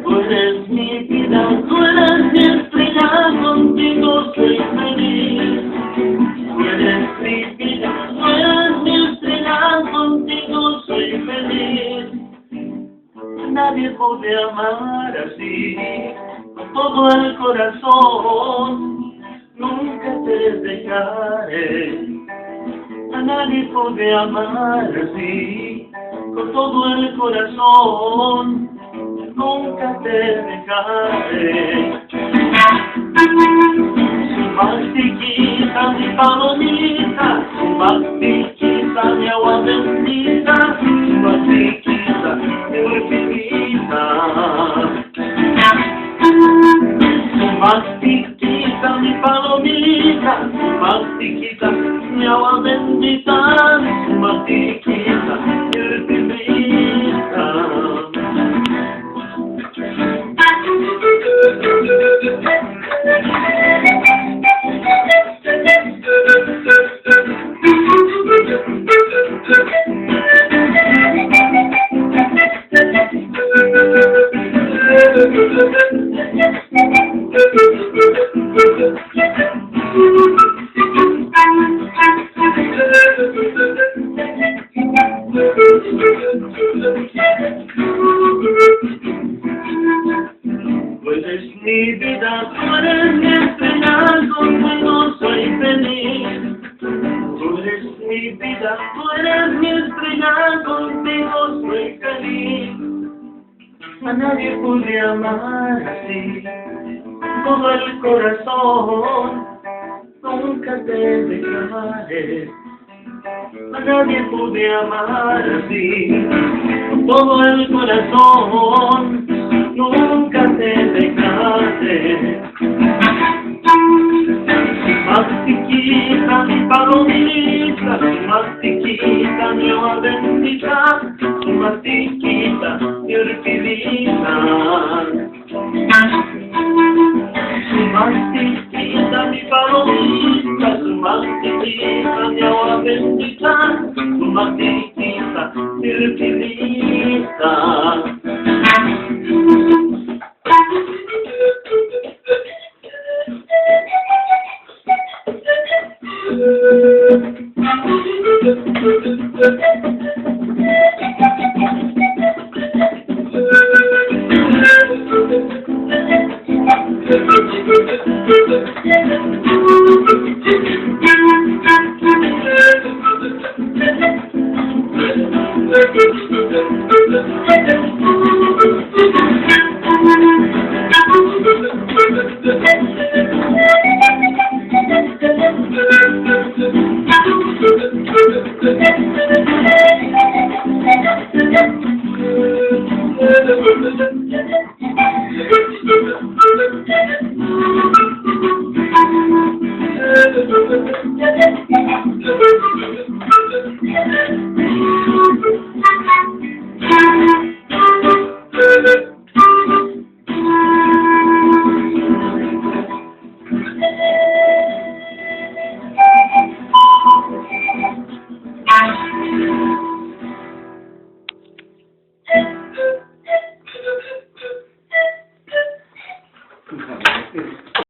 Tú eres mi vida, tú eres mi estrella, contigo soy feliz. Tú eres mi vida, tú eres mi estrella, contigo soy feliz. Nadie puede amar así, con todo el corazón, nunca te dejaré. A nadie puede amar así, con todo el corazón, nunca te dejaré. Su mastiquita, mi palomita, su mastiquita, mi agua bendita, su mastiquita, mi dormidita. Su mastiquita, mi palomita, su mastiquita, mi agua bendita, su mastiquita, mi dormidita. Tú eres mi vida, tú eres mi estrella, contigo soy feliz. Tú eres mi vida, tú eres mi estrella, contigo soy feliz. A nadie pude amar así, todo el corazón, nunca te dejaré. A nadie pude amar así, con todo el corazón, nunca te dejaré. Mastiquita, mi palomita, mastiquita, mi agua bendita, mastiquita, mi orquídea. Mastiquita, mi palomita, mastiquita, mi agua bendita, mastiquita, mi orquídea.